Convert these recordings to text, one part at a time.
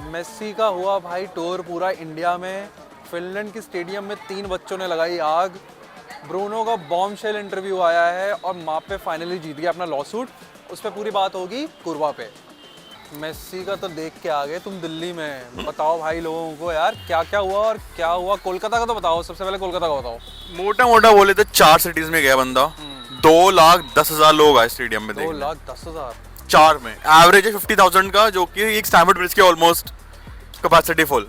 Messi का हुआ भाई टूर पूरा इंडिया में। फिनलैंड की स्टेडियम में 3 बच्चों ने लगाई आग। ब्रूनो का बॉम्बशेल इंटरव्यू आया है और मापे फाइनली जीत गया अपना लॉसूट। उस पर पूरी बात होगी कुरवा पे। मेसी का तो देख के आ गए तुम दिल्ली में। बताओ भाई लोगों को यार क्या क्या हुआ और क्या हुआ। कोलकाता का तो बताओ, सबसे पहले कोलकाता का बताओ। मोटा मोटा बोले तो 4 सिटीज में गया बंदा। 2,10,000 लोग आए स्टेडियम में देखने। 2,10,000 4 में एवरेज है 50,000 का, जो कि एक स्टैमफोर्ड ब्रिज के ऑलमोस्ट कैपेसिटी फुल।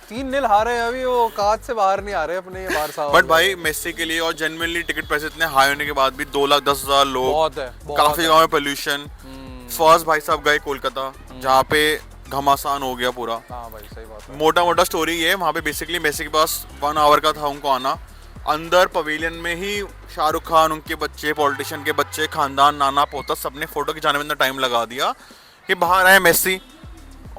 3-0 हारे हैं अभी, वो काज से बाहर नहीं आ रहे अपने ये बारसा। बट भाई मेसी के लिए और जेन्युइनली टिकट प्राइस इतने हाई होने के बाद भी 2,10,000 लोग, बहुत है, काफी जगह में पोल्यूशन। फर्स्ट भाई साहब गए कोलकाता, जहाँ पे घमासान हो गया पूरा। हाँ भाई सही बात है। मोटा मोटा स्टोरी ये है, वहाँ पे बेसिकली मेसी के पास 1 आवर का था उनको आना। अंदर पवेलियन में ही शाहरुख खान, उनके बच्चे, पॉलिटिशियन के बच्चे, खानदान, नाना पोता, सबने फोटो खिंचाने में टाइम लगा दिया कि बाहर आए मेसी।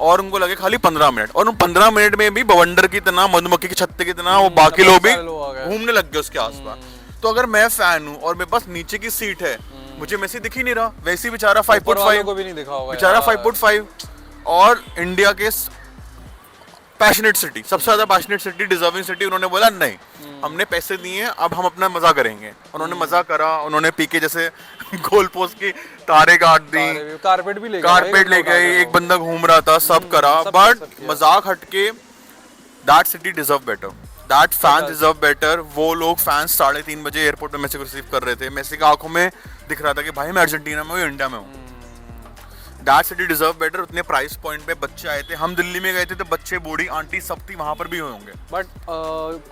और उनको लगे खाली 15 मिनट, और उन 15 मिनट में भी बवंडर की तरह, मधुमक्खी के छत्ते की तरह वो बाकी लोग भी घूमने लग गए उसके आसपास। तो अगर मैं फैन हूँ और मेरे पास नीचे की सीट है, मुझे मेसी दिख ही नहीं रहा। वैसे बेचारा 5'5" को भी नहीं दिखा होगा बेचारा 5'5", और इंडिया के पैशनेट सिटी, सबसे ज्यादा पैशनेट सिटी, डिजर्विंग सिटी, उन्होंने बोला नहीं, हमने पैसे दिए हैं, अब हम अपना मजा करेंगे। उन्होंने मजा करा, उन्होंने पीके जैसे गोल पोस्ट की तारे काट दी, कारपेट भी ले गए, कारपेट ले गए, एक बंदा घूम रहा था, सब करा। बट मजाक हटके that city deserve better, that fan deserve better. वो लोग फैंस 3:30 बजे एयरपोर्ट पे मेसी को रिसीव कर रहे थे। मेसी का आंखों में दिख रहा था कि भाई मैं अर्जेंटीना में हूँ, इंडिया में हूँ। That city deserve better. उतने प्राइस पॉइंट पे बच्चे आए थे, हम दिल्ली में गए थे तो बच्चे, बूढ़ी, आंटी सब थी, वहां पर भी होंगे। बट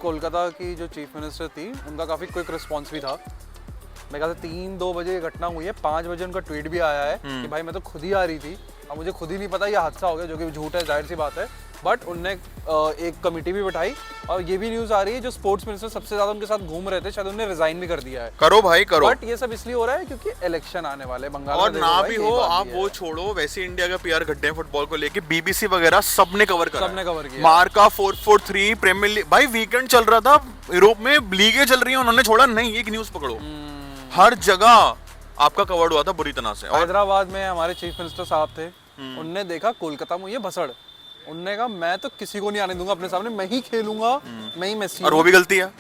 कोलकाता की जो चीफ मिनिस्टर थी, उनका काफी क्विक रिस्पॉन्स भी था। मैं कहता 3-2 बजे ये घटना हुई है, 5 बजे उनका ट्वीट भी आया है कि भाई मैं तो खुद ही आ रही थी, अब मुझे खुद ही नहीं पता ये हादसा हो गया, जो कि झूठ है, जाहिर सी बात है। बट उनने एक कमेटी भी बिठाई, और ये भी न्यूज़ आ रही है जो स्पोर्ट्स मिनिस्टर सबसे ज्यादा उनके साथ घूम रहे थे, शायद उन्होंने रिजाइन भी कर दिया है। करो भाई करो। बट ये सब इसलिए हो रहा है क्योंकि इलेक्शन आने वाले बंगाल और ना भी हो, आप वो छोड़ो, वैसे इंडिया का पीआर घट्टे हैं फुटबॉल को लेके, बीबीसी वगैरह सबने कवर करा, सबने कवर किया। मार्का 443 प्रीमियर लीग, भाई वीकेंड चल रहा था, यूरोप में लीगें चल रही हैं, उन्होंने छोड़ा नहीं। एक न्यूज़ पकड़ो, हर जगह आपका कवर्ड हुआ था बुरी तरह से। हैदराबाद में हमारे चीफ मिनिस्टर साहब थे, उनने देखा कोलकाता में ये भसड़, उनने कहा मैं तो किसी को नहीं आने दूंगा अपने सामने, मैं ही खेलूंगा, मैं ही मेसी। और वो भी गलती है,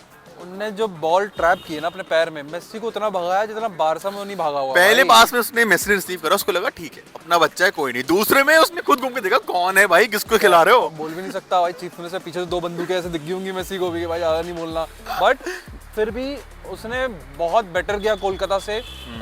उनने जो बॉल ट्रैप की है ना अपने पैर में, मेसी को उतना भगाया जितना बारसा में नहीं भागा हुआ। पहले पास में उसने मेसी ने रिसीव करा, उसको लगा ठीक है अपना बच्चा है, कोई नहीं। दूसरे में उसने खुद घूम के देखा कौन है भाई, किसको खिला रहे हो। बोल भी नहीं सकता भाई, चीफ मिनिस्टर पीछे से 2 बंदूकें ऐसे दिख गई होंगी मेसी को भी कि भाई ज्यादा नहीं बोलना। बट फिर भी उसने बहुत बेटर किया कोलकाता से।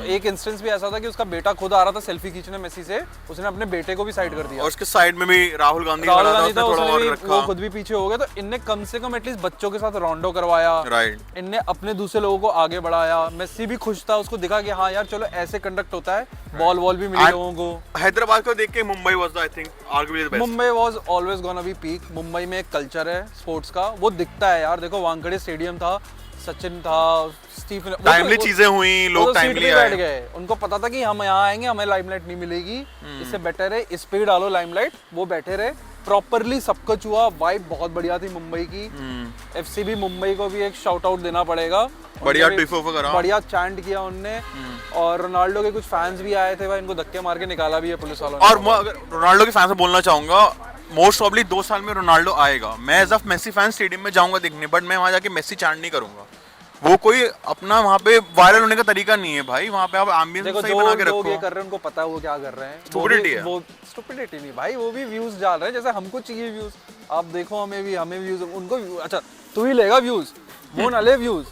एक इंस्टेंस भी ऐसा था कि उसका बेटा खुद आ रहा था सेल्फी खींचने मेसी से, उसने अपने बेटे को भी साइड कर दिया, और उसके साइड में भी राहुल गांधी था, वो खुद भी पीछे हो गया। तो इनने कम से कम एटलीस्ट बच्चों के साथ रोंडो करवाया, राइट। इनने अपने दूसरे लोगों को आगे बढ़ाया। मेसी भी खुश था, उसको दिखा कि हाँ यार चलो ऐसे कंडक्ट होता है, बॉल भी मिली लोगों को। हैदराबाद को देख के Mumbai was I think arguably the best. Mumbai was always gonna be peak. Mumbai में एक कल्चर है स्पोर्ट्स का, वो दिखता है यार। देखो वानखेड़े स्टेडियम था, सचिन था, स्टीफन, टाइमली चीजें हुई, लोग टाइमली आए, बैठ गए। उनको पता था कि हम यहाँ आएंगे, हमें लाइमलाइट नहीं मिलेगी, इससे बेटर है इस पे ही डालो लाइमलाइट। वो बैठे रहे, प्रॉपरली सब कुछ हुआ। वाइब बहुत बढ़िया थी मुंबई की। एफसी भी, मुंबई को भी एक शाउट आउट देना पड़ेगा, बढ़िया टिफो करा, बढ़िया चैंट किया उनने। और रोनाल्डो के कुछ फैंस भी आए थे भाई, इनको धक्के मार के निकाला भी है पुलिस वालों ने। और मैं अगर रोनाल्डो के फैंस से बोलना चाहूंगा, मोस्ट प्रॉब्ली 2 साल में रोनाल्डो आएगा, मैं as of Messi fan stadium में जाऊंगा देखने, बट मैं वहां जाके मेसी चैंट नहीं करूंगा। वो कोई अपना वहाँ पे वायरल होने का तरीका नहीं है भाई, वहाँ पे आप एम्बियंस सही बना के रखो। लोग ये कर रहे हैं, उनको पता है वो क्या कर रहे हैं। स्टुपिडिटी है वो स्टुपिडिटी नहीं भाई, वो भी व्यूज डाल रहे हैं जैसे हमको चाहिए व्यूज। आप देखो हमें भी व्यूज, उनको अच्छा तू ही लेगा व्यूज, वो ना ले व्यूज।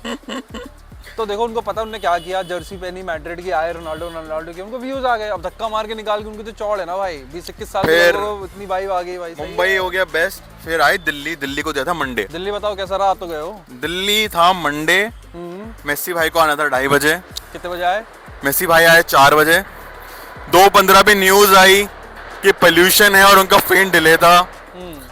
तो देखो उनको पता उन्होंने क्या किया, जर्सी पहनी मैड्रिड की, आए रोनाल्डो की, उनको व्यूज आ गए। अब धक्का मार के निकाल के, उनकी तो चौड़ है ना भाई, 20-21 साल के लोगों को इतनी वाइब आ गई भाई। मुंबई हो गया बेस्ट, फिर आई दिल्ली। दिल्ली को दिया था मंडे। दिल्ली बताओ कैसा रहा, आप तो गए हो। दिल्ली था मंडे, मेसी भाई को आना था 2:30 बजे। कितने बजे आए? मेसी भाई आए 4 बजे। 2:15 पे न्यूज आई कि पोल्यूशन है और उनका फेन डिले था,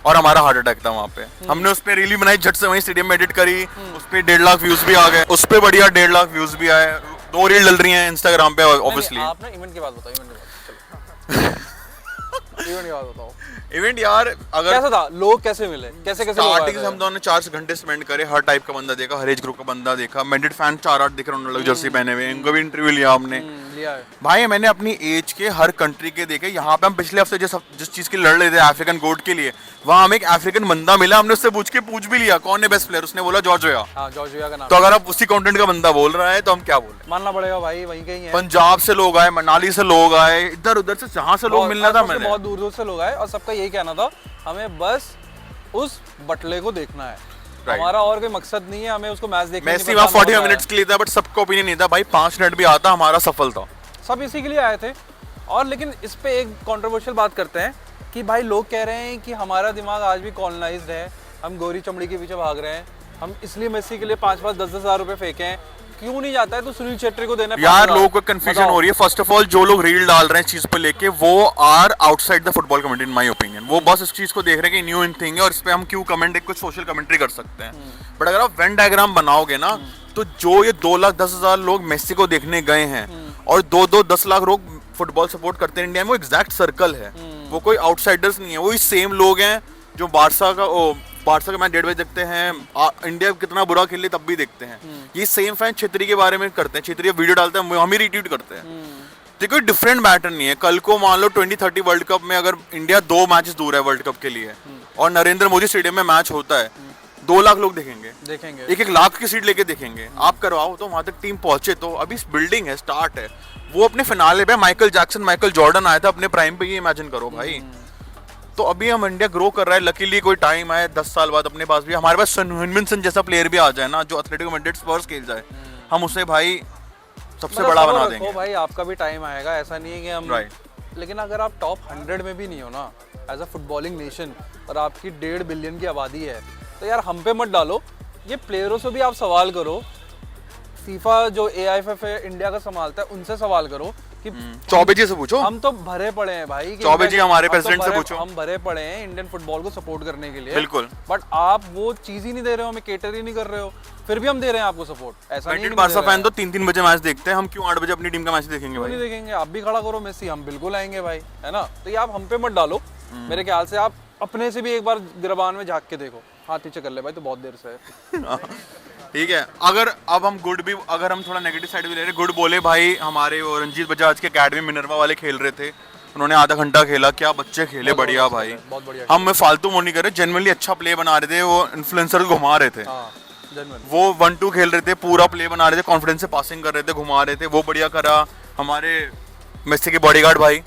और हमारा हार्ट अटैक था वहाँ पे। हमने उस पे रीली बनाई, झट से वहीं स्टेडियम में एडिट करी, उस पे 1.5 लाख व्यूज भी आ गए, उस पे बढ़िया 1.5 लाख व्यूज भी आए। 2 रील डल रही हैं इंस्टाग्राम पे ऑब्वियसली। आप ना इवेंट की बात बताओ, इवेंट की बात बताओ। इवेंट यार अगर कैसा था, लोग कैसे मिले, कैसे स्टार्टिंग से हम दोनों ने 4 घंटे स्पेंड करे, हर टाइप का बंदा देखा, हर एज ग्रुप का बंदा देखा। मैड्रिड फैन 4-8 दिख रहे, उन्होंने जर्सी पहने हुए, इनको भी इंटरव्यू लिया हमने। लिया है। भाई मैंने अपनी एज के हर कंट्री के देखे। यहाँ पे हम पिछले हफ्ते जिस चीज की लड़ रहे थे अफ्रीकन गोट के लिए, वहाँ हमें एक अफ्रीकन बंदा मिला, हमने उससे पूछ भी लिया कौन है बेस्ट प्लेयर, उसने बोला जॉर्ज वेया। हाँ, जॉर्ज वेया का नाम। तो अगर आप उसी कॉन्टिनेंट का बंदा बोल रहा है तो हम क्या बोले, मानना पड़ेगा भाई, वहीं कहीं है। पंजाब से लोग आए, मनाली से लोग आए, इधर उधर से जहाँ से लोग मिलना था मैंने, बहुत दूर दूर से लोग आए और सबका यही कहना था हमें बस उस बटले को देखना है, हमारा और कोई मकसद नहीं है, हमें उसको मैच देखना है। मेसी वहाँ 45 मिनट्स के लिए था, बट सबका ओपिनियन नहीं था भाई 5 मिनट भी आता हमारा सफल था। सब इसी के लिए आए थे। और लेकिन इस पे एक कंट्रोवर्शियल बात करते हैं कि भाई लोग कह रहे हैं कि हमारा दिमाग आज भी कॉलोनाइज्ड है, हम गोरी चमड़ी के पीछे भाग रहे हैं, हम इसलिए मेसी के लिए 5-5, 10-10 हज़ार रुपए फेंके हैं, क्यों नहीं जाता है तो सुनील छेत्री को देना। यार लोगों को कंफ्यूजन हो रही है। फर्स्ट ऑफ ऑल जो लोग रील डाल रहे हैं इस चीज पे लेके, वो are outside the football community in my opinion. वो बस इस चीज को देख रहे हैं कि न्यू इन थिंग है और इस पे हम क्यों कमेंट, कुछ सोशल कमेंट्री कर सकते हैं। बट अगर आप वेन डायग्राम बनाओगे ना, तो जो ये 2,10,000 लोग मेसी को देखने गए हैं और 2-10 लाख लोग फुटबॉल सपोर्ट करते हैं इंडिया में, वो एग्जैक्ट सर्कल है। वो कोई आउटसाइडर्स नहीं है, वही सेम लोग हैं जो बारसा का मैच 1:30 बजे देखते हैं, इंडिया कितना बुरा खेले तब भी देखते हैं। ये सेम फैन छेत्री के बारे में करते हैं, छेत्री वीडियो डालते हैं हम ही रिट्वीट करते हैं। तो कोई डिफरेंट मैटर नहीं है। कल को मान लो 2030 वर्ल्ड कप में अगर इंडिया 2 मैचेस दूर है वर्ल्ड कप के लिए और नरेंद्र मोदी स्टेडियम में मैच होता है, 2 लाख लोग देखेंगे, 1-1 लाख की सीट लेके देखेंगे। आप करवाओ तो वहां तक टीम पहुंचे, तो अभी बिल्डिंग है, स्टार्ट है। वो अपने फिनाले पे माइकल जैक्सन, माइकल जॉर्डन आया था अपने प्राइम पे, ये इमेजिन करो भाई। तो अभी हम इंडिया ग्रो कर रहा है, लकीली कोई टाइम आए 10 साल बाद अपने पास भी, हमारे पास सन जैसा प्लेयर भी आ जाए ना, जो एथलेटिको मैड्रिड स्पर्स खेल जाए, हम उसे भाई सबसे बड़ा बना देंगे। भाई आपका भी टाइम आएगा, ऐसा नहीं है कि हम लेकिन अगर आप टॉप 100 में भी नहीं हो ना एज अ फुटबॉलिंग नेशन और आपकी 1.5 बिलियन की आबादी है, तो यार हम पे मत डालो। ये प्लेयरों से भी आप सवाल करो, फीफा जो AIFF इंडिया का संभालता है उनसे सवाल करो कि चौबे जी से पूछो। हम तो भरे पड़े हैं भाई, चौबे जी हमारे प्रेसिडेंट से पूछो। हम भरे पड़े हैं इंडियन फुटबॉल को सपोर्ट करने के लिए, बिल्कुल। बट आप वो चीज ही नहीं दे रहे हो, हमें केटर ही नहीं कर रहे हो, फिर भी हम दे रहे हैं आपको सपोर्ट। ऐसा नहीं है। बारसा फैन तो 3-3 बजे मैच देखते हैं, हम क्यों 8 बजे अपनी टीम का मैच देखेंगे भाई? नहीं देखेंगे, आप भी खड़ा करो मेसी, हम बिल्कुल आएंगे भाई, है ना। तो ये आप हम पे मत डालो। मेरे ख्याल से आप अपने से भी एक बार गिरबान में झांक के देखो, हाथ नीचे कर ले भाई, तो बहुत देर से है। ठीक है। अगर अब हम गुड भी, अगर हम थोड़ा नेगेटिव साइड भी ले रहे, गुड बोले भाई, हमारे वो रंजीत बजाज के अकेडमी मिनर्वा वाले खेल रहे थे, उन्होंने आधा घंटा खेला, क्या बच्चे खेले, बढ़िया भाई, बहुत बढ़िया। हम फालतू मोड नहीं कर रहे, जेन्युइनली अच्छा प्ले बना रहे थे, वो इन्फ्लुएंसर घुमा रहे थे, वो 1-2 खेल रहे थे, पूरा प्ले बना रहे थे, कॉन्फिडेंस से पासिंग कर रहे थे, घुमा रहे थे, वो बढ़िया करा। हमारे मेसी के बॉडीगार्ड भाई,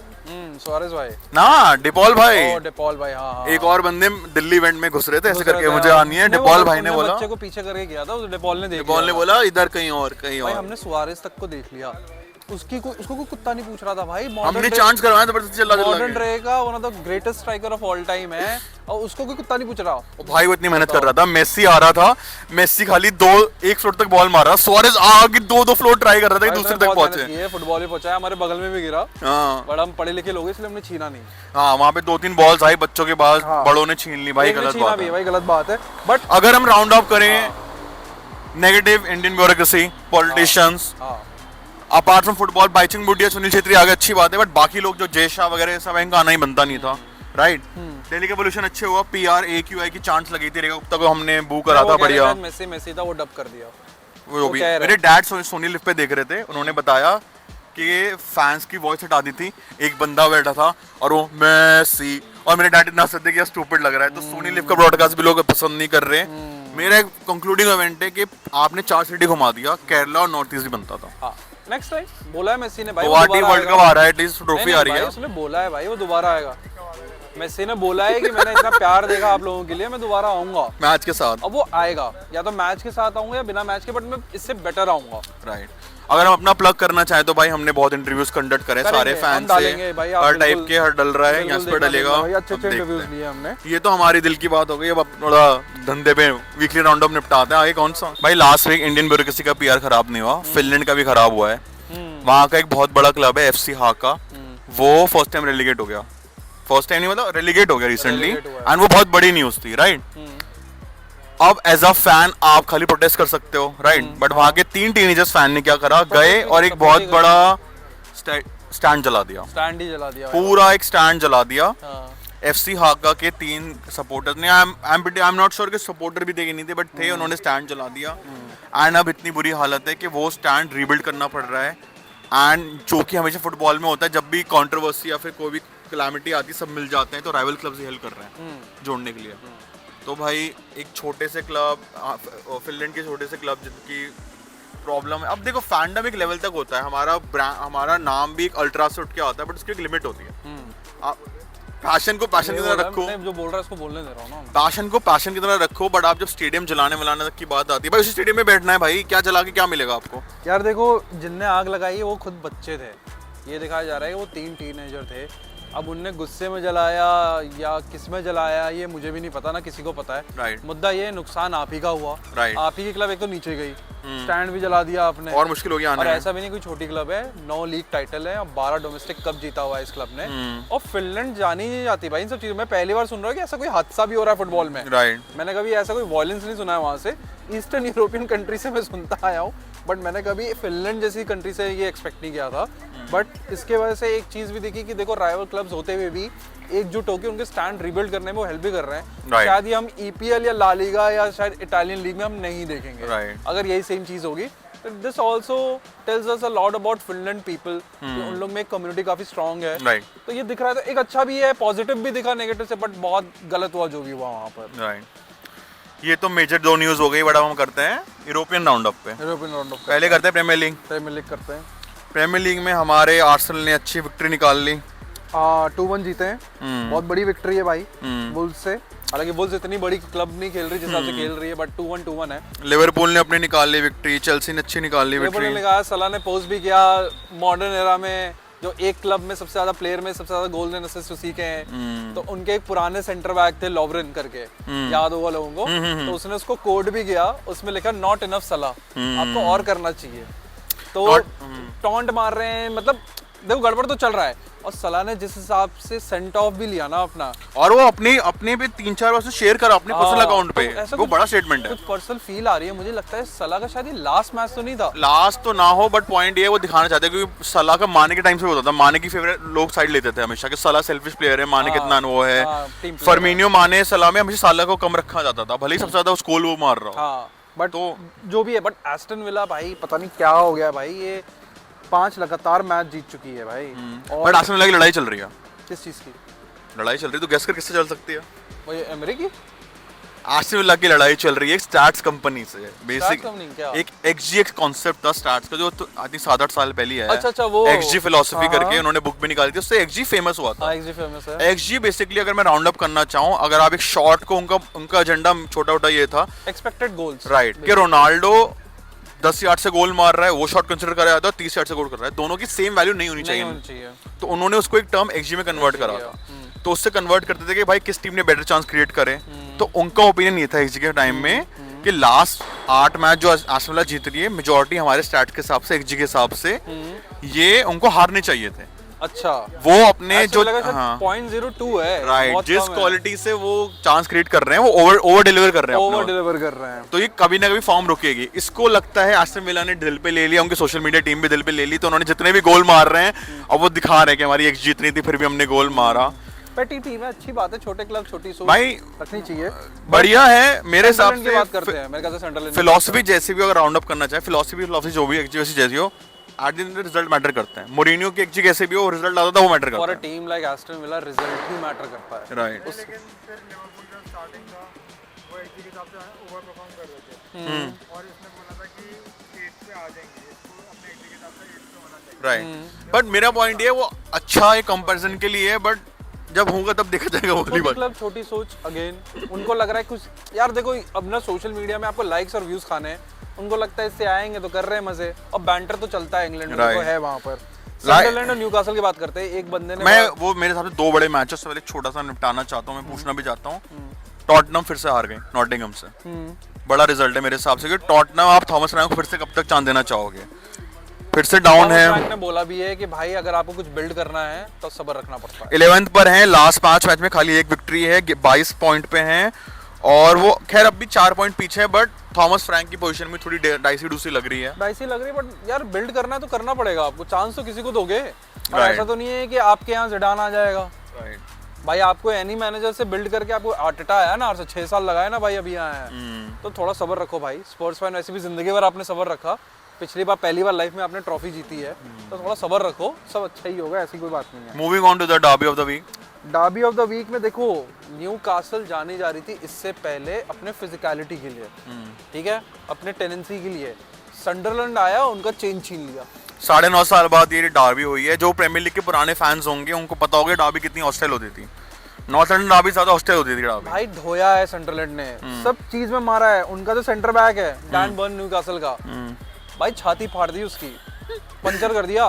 सुआरेज़ भाई ना, डिपॉल भाई, डिपॉल भाई, हाँ। एक और बंदे दिल्ली इवेंट में घुस रहे थे ऐसे करके, मुझे याद नहीं है, डिपॉल भाई ने बोला, बच्चे को पीछे करके गया था, डिपॉल ने बोला इधर कहीं और भाई, हमने सुआरेज़ तक को देख लिया, उसको कोई कुत्ता नहीं पूछ रहा था भाई। हमने चांस करवाया जबरदस्ती, चला मॉडर्न रहेगा, one of the greatest striker of all time है, और उसको कोई कुत्ता नहीं पूछ रहा। भाई वो इतनी मेहनत कर रहा था, मेसी आ रहा था, मेसी खाली 1 फ्लोर तक बॉल मार रहा, सुआरेज़ आगे 2 फ्लोर ट्राई कर रहा था कि दूसरे तक पहुंचे। ये फुटबॉल ही पहुंचा है, हमारे बगल में भी गिरा, बट हम पढ़े लिखे लोग इसलिए हमने छीना नहीं। हाँ, वहाँ पे 2-3 बॉल्स आई बच्चों के पास, बड़ों ने छीन ली भाई, गलत बात है भाई, गलत बात है। बट अगर हम राउंड ऑफ करें negative Indian bureaucracy, politicians, apart from football, Bhaichung Bhutia, Sunil Chhetri आ गए, अच्छी बात है, बट बाकी लोग जो जय शाह वगैरह सब इनका आना ही बनता नहीं था, राइट। दिल्ली के पोल्यूशन अच्छे हुआ, PRAQI की चांस लगी थी, रेखा गुप्ता को हमने बू करा था, बढ़िया। मेसी था, वो डब कर दिया। वो भी मेरे डैड सोनी लिव पे देख रहे थे, उन्होंने बताया कि फैंस की वॉइस हटा दी थी, एक बंदा बैठा था और वो मेसी, और मेरे डैड इतना हंसते थे कि स्टूपिड लग रहा है। तो सोनी लिव का ब्रॉडकास्ट भी लोग पसंद नहीं कर रहे। मेरा एक कंक्लूडिंग इवेंट है कि आपने 4 सिटी घुमा दिया, केरला और नॉर्थ ईस्ट भी बनता था। नेक्स्ट टाइम बोला है मेसी ने भाई, गुवाहाटी वर्ल्ड कप आ रहा है, एटलीस्ट ट्रॉफी आ रही है, उसने बोला है भाई वो दोबारा आएगा। मेसी ने बोला है कि मैंने इतना प्यार देखा आप लोगों के लिए, मैं दोबारा आऊंगा मैच के साथ। अब वो आएगा, या तो मैच के साथ आऊंगा या बिना मैच के, बट मैं इससे बेटर आऊंगा, राइट। अगर हम अपना प्लग करना चाहें तो भाई हमने बहुत इंटरव्यूज कंडक्ट करे सारे फैंस से, हर टाइप के, हर डल रहा है, यहाँ पे डलेगा, अच्छे इंटरव्यूज लिए हमने। ये तो हमारी दिल की बात हो गई, अब थोड़ा धंधे पे वीकली राउंड अप निपटाते हैं। आगे कौन सा भाई, लास्ट वीक इंडियन ब्यूरोक्रेसी का PR खराब नहीं हुआ, फिनलैंड का भी खराब हुआ है। वहाँ का एक बहुत बड़ा क्लब है FC हाका, वो फर्स्ट टाइम रेलीगेट हो गया, फर्स्ट टाइम नहीं मतलब रेलीगेट हो गया रिसेंटली, एंड वो बहुत बड़ी न्यूज थी, राइट। अब एज अ फैन आप खाली प्रोटेस्ट कर सकते हो, राइट, बट वहाँ के 3 टीनेजर्स फैन ने क्या करा, गए और एक बहुत बड़ा स्टैंड जला दिया, स्टैंड ही जला दिया, पूरा एक स्टैंड जला दिया। FC हाका के 3 सपोर्टर्स ने, आई एम नॉट श्योर कि सपोर्टर भी देखे नहीं थे, बट थे, उन्होंने स्टैंड जला दिया। एंड अब इतनी बुरी हालत है कि वो स्टैंड रीबिल्ड करना पड़ रहा है। एंड जो कि हमेशा फुटबॉल में होता है, जब भी कंट्रोवर्सी या फिर कोई भी क्लैमिटी आती है सब मिल जाते हैं, तो राइवल क्लब्स ही हेल्प कर रहे हैं जोड़ने के लिए। तो भाई एक छोटे से क्लब, फिनलैंड के छोटे से क्लब जिनकी प्रॉब्लम है, अब देखो फैंडम एक लेवल तक होता है, हमारा नाम भी एक अल्ट्रा से उठ के आता है, बट उसकी एक लिमिट होती है। आप पैशन को पैशन की तरह रखो, जो बोल रहा है उसको बोलने दे रहा हूँ ना, पैशन को पैशन की तरह रखो, बट आप जब स्टेडियम जलाने वलाने तक की बात आती है, भाई उसी स्टेडियम में बैठना है भाई, क्या जला के क्या मिलेगा आपको? यार देखो, जिनने आग लगाई है वो खुद बच्चे थे, ये दिखाया जा रहा है कि वो 3 टीनेजर थे। अब उनने गुस्से में जलाया या किस में जलाया ये मुझे भी नहीं पता, ना किसी को पता है। राइट। मुद्दा ये नुकसान आप ही का हुआ। राइट। आप ही की क्लब एक तो नीचे गई, स्टैंड भी जला दिया आपने, और मुश्किल हो गया आने और में। ऐसा भी नहीं कोई छोटी क्लब है, 9 लीग टाइटल है और 12 डोमेस्टिक कप जीता हुआ है इस क्लब ने। और फिनलैंड जानी नहीं जाती भाई इन सब चीजों में। पहली बार सुन रहा हूँ कि ऐसा कोई हादसा भी हो रहा है फुटबॉल में। राइट। मैंने कभी ऐसा कोई वायलेंस नहीं सुना है वहाँ से। ईस्टर्न यूरोपियन कंट्री से मैं सुनता आया हूँ, बट मैंने कभी फिनलैंड जैसी कंट्री से ये एक्सपेक्ट नहीं किया था। बट इसके वजह से एक चीज़ भी देखी कि देखो राइवल क्लब्स होते हुए भी एकजुट होकर उनके स्टैंड रिबिल्ड करने में वो हेल्प भी कर रहे हैं। Right. शायद ये हम EPL या ला लीगा या शायद इटालियन लीग में हम नहीं देखेंगे। Right. अगर यही सेम चीज़ होगी। This also tells us a lot about Finland people, उन लोग में एक कम्युनिटी काफ़ी स्ट्रॉन्ग है। राइट। तो ये दिख रहा है, तो एक अच्छा भी है, पॉजिटिव भी दिखा नेगेटिव से, बट बहुत गलत हुआ जो भी हुआ वहाँ पर। राइट। ये तो मेजर 2 न्यूज़ हो गई, बट अब हम करते हैं यूरोपियन राउंड अप पे। यूरोपियन राउंड ऑफ पहले करते हैं प्रीमियर लीग। प्रीमियर लीग करते हैं। प्रीमियर लीग में हमारे आर्सेनल ने अच्छी विक्ट्री निकाल ली। 2-1 जीते हैं, बहुत बड़ी विक्ट्री है भाई वुल्स से। हालांकि वुल्स इतनी बड़ी क्लब नहीं खेल रही जिस हिसाब से खेल रही है, बट 2-1 है। लिवरपूल ने अपनी निकाल ली विक्ट्री, चेल्सी ने अच्छी निकाल ली लिवरपूल विक्ट्री। ने कहा, सलाह ने पोस्ट भी किया, मॉडर्न एरा में जो एक क्लब में सबसे ज्यादा प्लेयर में सबसे ज्यादा गोल्डन असिस्ट उसी के हैं। तो उनके एक पुराने सेंटर बैक थे लॉवरेन करके, याद होगा लोगों को, तो उसने उसको कोड भी किया, उसमें लिखा नॉट इनफ सलाह, आपको और करना चाहिए। तो टॉन्ट मार रहे हैं, मतलब देखो गड़बड़ तो चल रहा है। और सलाह ने जिस हिसाब से सेंट ऑफ भी लिया ना अपना, और वो अपने पे 3-4 बार से शेयर करा अपने पर्सनल अकाउंट पे, ऐसा वो बड़ा स्टेटमेंट है। कुछ पर्सनल फील आ रही है, मुझे लगता है सलाह का शायद ये लास्ट मैच तो नहीं था। लास्ट तो ना हो, बट पॉइंट ये है वो दिखाना चाहते हैं, क्योंकि सलाह का माने के टाइम से होता था, माने की फेवरेट लोग साइड लेते थे हमेशा कि सलाह सेल्फिश प्लेयर है, माने कितना वो है। फर्मिनियो, माने, सलाह में हमेशा सलाह को कम रखा जाता था, भले ही सबसे ज्यादा स्कोर वो मार रहा हो। बट तो जो भी है, बट एस्टन विला भाई पता नहीं क्या हो गया भाई, ये 5 लगातार मैच जीत चुकी है भाई। बट आर्सेनल विला की लड़ाई चल रही है। किस चीज की लड़ाई चल रही है? तो गैस कर किससे चल सकती है? वो ये एमरी की आर्सेनल विला की लड़ाई चल रही है एक स्टैट्स कंपनी से। बेसिक क्या? एक XG कॉन्सेप्ट था स्टैट्स का, जो तो आई थिंक 7-8 साल पहले ही है। अच्छा वो XG फिलॉसफी करके उन्होंने बुक भी निकाली थी, उससे XG फेमस हुआ था। XG फेमस है। XG बेसिकली अगर मैं राउंड अप करना चाहूँ, अगर आप एक शॉट को, उनका एजेंडा छोटा ये था, एक्सपेक्टेड गोल्स। राइट, कि रोनाल्डो 10 यार्ड से गोल मार रहा है, वो शॉट कंसीडर करा जाता है, 30 यार्ड से गोल कर रहा है, दोनों की सेम वैल्यू नहीं होनी चाहिए। तो उन्होंने उसको एक टर्म XG में कन्वर्ट करा था। तो उससे कन्वर्ट करते थे कि भाई किस टीम ने बेटर चांस क्रिएट करे। तो उनका ओपिनियन ये था XG के टाइम में कि लास्ट 8 मैच जो आर्सेनल विला जीत रही है, मेजॉरिटी हमारे स्टैट के हिसाब से, XG के हिसाब से, ये उनको हारने चाहिए थे। अच्छा, वो अपने जो 0.02 है, राइट, जिस क्वालिटी से वो चांस क्रिएट कर रहे हैं, वो ओवर डिलीवर कर रहे हैं। तो ये कभी ना कभी फॉर्म रुकेगी। इसको लगता है आस्टन विला ने दिल पे ले लिया, उनकी सोशल मीडिया टीम भी दिल पे ले ली, तो उन्होंने जितने भी गोल मार रहे हैं अब वो दिखा रहे हैं कि हमारी XG इतनी थी फिर भी हमने गोल मारा। पेटी टीम है, अच्छी बात है, छोटे क्लब छोटी सोच भाई रखनी चाहिए, बढ़िया है मेरे हिसाब से। बात करते हैं मेरे ख्याल से सेंट्रल फिलॉसफी जैसी भी अगर राउंड अप करना चाहे, फिलॉसफी जो भी XG वैसी जैसी हो, at the end result matter करता है। मोरिनियो की XG कैसे भी हो, रिजल्ट आता था वो मैटर करता है। For a team like Aston villa result he matter करता है। राइट। लेकिन फिर लिवरपूल जो स्टार्टिंग था वो XG के हिसाब से ओवर परफॉर्म कर रहे थे, और इसने बोला था कि 8 पे आ जाएंगे, इसको अपने XG के हिसाब से 8 पे होना चाहिए। राइट, बट मेरा पॉइंट ये वो अच्छा है कंपैरिजन के लिए, बट जब होगा तब देखा जाएगा। वो छोटी क्लब छोटी सोच, अगेन उनको लग रहा है कुछ, यार देखो अब ना सोशल मीडिया में आपको लाइक्स और व्यूज खाने हैं, उनको लगता है इससे आएंगे तो कर रहे हैं मजे, और बैंटर तो चलता है इंग्लैंड में, तो है वहां पर। सनडरलैंड और न्यूकासल की बात करते हैं, एक बंदे ने वो मेरे हिसाब से 2 बड़े मैच है, उससे पहले छोटा सा निपटाना चाहता हूँ, मैं पूछना भी चाहता हूँ। टॉटनहम फिर से हार गए नॉटिंघम से, बड़ा रिजल्ट है मेरे हिसाब से, कि टॉटनहम आप थॉमस फ्रैंक को फिर से कब तक चांस देना चाहोगे? फिर से डाउन है। फ्रैंक ने बोला भी है कि भाई अगर आपको कुछ बिल्ड करना है तो सब्र रखना पड़ता है। 11th पर हैं, लास्ट 5 मैच में खाली 1 विक्ट्री है, 22 पॉइंट पे हैं, और वो खैर अब भी 4 पॉइंट पीछे है, बट थॉमस फ्रैंक की पोजीशन में थोड़ी डाइसी डूसी लग रही है। बट यार बिल्ड करना है तो करना पड़ेगा आपको, चांस तो किसी को दोगे। और ऐसा तो नहीं है कि आपके यहाँ जिडान आ जाएगा। भाई आपको एनी मैनेजर से बिल्ड करके आपको आर्टेटा आया ना, 6 साल लगाए ना भाई, अभी आया है। तो थोड़ा सब्र रखो भाई। स्पर्स फैन वैसे भी जिंदगी भर आपने सब्र रखा, पिछली बार पहली बार लाइफ में आपने ट्रॉफी जीती है, तो थोड़ा सब्र रखो, सब अच्छा ही होगा, ऐसी कोई बात नहीं है। Moving on to the derby of the week. Derby of the week में देखो, न्यू कासल जानी जा रही थी इससे पहले अपने फिजिकलिटी के लिए, ठीक है, अपने टेनेंसी के लिए। सनडरलैंड आया, उनका चेन छीन लिया। 9.5 साल बाद ये डार्बी हुई है। जो प्रीमियर लीग के पुराने फैंस होंगे उनको पता होगा डार्बी कितनी हॉस्टाइल होती थी। नॉर्थ लंदन डार्बी ज्यादा हॉस्टाइल होती थी डार्बी। भाई धोया है सनडरलैंड ने, सब चीज में मारा है। उनका जो सेंटर बैक है डैन बर्न न्यूकासल का, भाई छाती फाड़ दी उसकी, पंचर कर दिया।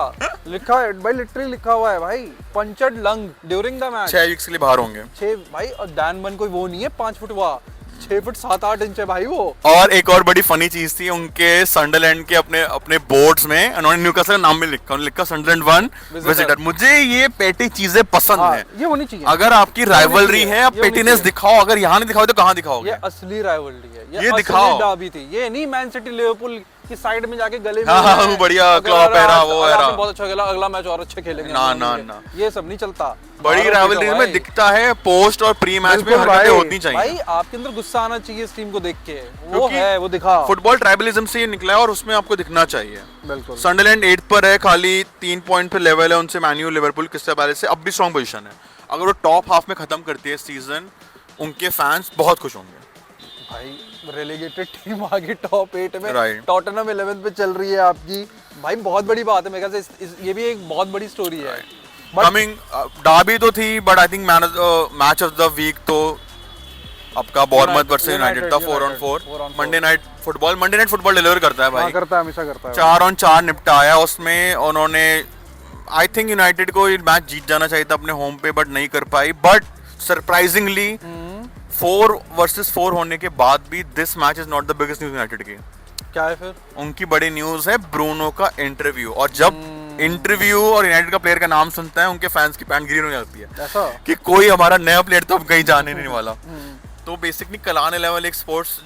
लिखा है भाई, लिटरली लिखा हुआ है भाई, punctured lung during the match. 6 weeks के लिए बाहर होंगे। 6 भाई, और डैन बर्न कोई वो नहीं है 5 फुट हुआ, 6 फुट 7-8 इंच है भाई वो। और एक और बड़ी फनी चीज थी, उनके सनडरलैंड के अपने बोर्ड्स में उन्होंने न्यूकासल का नाम भी लिखा, उन्होंने लिखा सनडरलैंड 1 विजिटर। मुझे ये पेटी चीजें पसंद हाँ, है। ये होनी चाहिए। अगर आपकी राइवलरी है, आप पेटीनेस दिखाओ। अगर यहाँ नहीं दिखाओ तो कहाँ दिखाओगे? ये असली राइवलरी है, ये असली दिखाओ। डर्बी थी ये, नहीं मैन सिटी लिवरपूल की साइड में जाके गले में हाँ, वो बढ़िया क्लॉप era, वो era। बहुत अच्छा खेला, अगला मैच और अच्छे खेलेंगे। ना। ये सब नहीं चलता। बड़ी राइवलरी में दिखता है पोस्ट और प्री मैच में हरकतें होनी चाहिए। भाई आपके अंदर गुस्सा आना चाहिए इस टीम को देख के, वो है, वो दिखा। फुटबॉल ट्राइबलिज्म से ये निकला है और उसमें आपको दिखना चाहिए। बिल्कुल। सनडरलैंड 8 पर है, खाली 3 पॉइंट पे लेवल है उनसे मैन यू लिवरपूल किससे पहले से, अब भी स्ट्रॉन्ग पोजीशन है। अगर वो टॉप हाफ में खत्म करती है सीजन, उनके फैंस बहुत खुश होंगे। भाई रेलेगेटेड टीम आगे टॉप 8 में, Right. टॉटनहम 11th पे चल रही है आपकी, भाई बहुत बड़ी बात है। मेरे ख्याल से ये भी एक बहुत बड़ी स्टोरी है। कमिंग डार्बी तो थी, but I think match of the week तो आपका बॉर्नमथ वर्सेस यूनाइटेड था। 4-on-4 Monday night football deliver करता है भाई। करता है, हमेशा करता है। 4-on-4 निपटाया उसमें उन्होंने। आई थिंक यूनाइटेड को ये मैच जीत जाना चाहिए था अपने होम पे, बट नहीं कर पाई। बट सरप्राइजिंगली 4 versus 4 होने के बाद भी this match is not the biggest news United की। क्या है फिर? उनकी बड़ी न्यूज है ब्रूनो का इंटरव्यू। और जब इंटरव्यू और यूनाइटेड का प्लेयर का नाम सुनता है, उनके फैंस की पैंट ग्रीन हो जाती है। ऐसा कि कोई हमारा नया प्लेयर तो अब कहीं जाने नहीं वाला। तो बेसिकली कलान 11 एक स्पोर्ट्स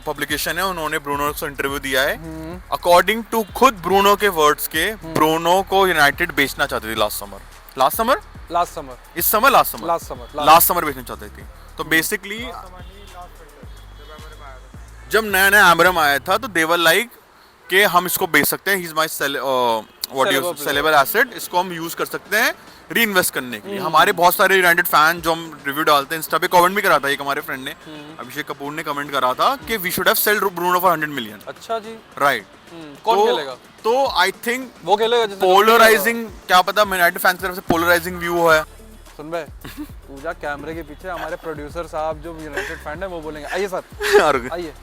पब्लिकेशन है, उन्होंने ब्रूनो को इंटरव्यू दिया है। अकॉर्डिंग टू खुद ब्रूनो के वर्ड्स के, ब्रूनो को यूनाइटेड बेचना चाहती थी लास्ट समर लास्ट समर बेचना चाहती थी। तो बेसिकली जब नया नया एमरम आया था तो देवर लाइक कि हम इसको बेच सकते हैं, he is my saleable asset, इसको हम यूज कर सकते हैं री इन्वेस्ट करने के लिए। हमारे बहुत सारे यूनाइटेड फैन जो हम रिव्यू डालते हैं इंस्टा पे, कमेंट भी करा था एक हमारे फ्रेंड ने, अभिषेक कपूर ने कमेंट करा था कि we should have selled Bruno for 100 million। अच्छा जी, राइट। कौन खेलेगा? तो आई थिंक वो खेलेगा जिसने पोलराइजिंग, क्या पता यूनाइटेड फैंस की तरफ से पोलराइजिंग व्यू है। सुन बे, पूजा कैमरे के पीछे हमारे प्रोड्यूसर साहब जो यूनाइटेड फैन है वो बोलेंगे। आइए सर, आइए।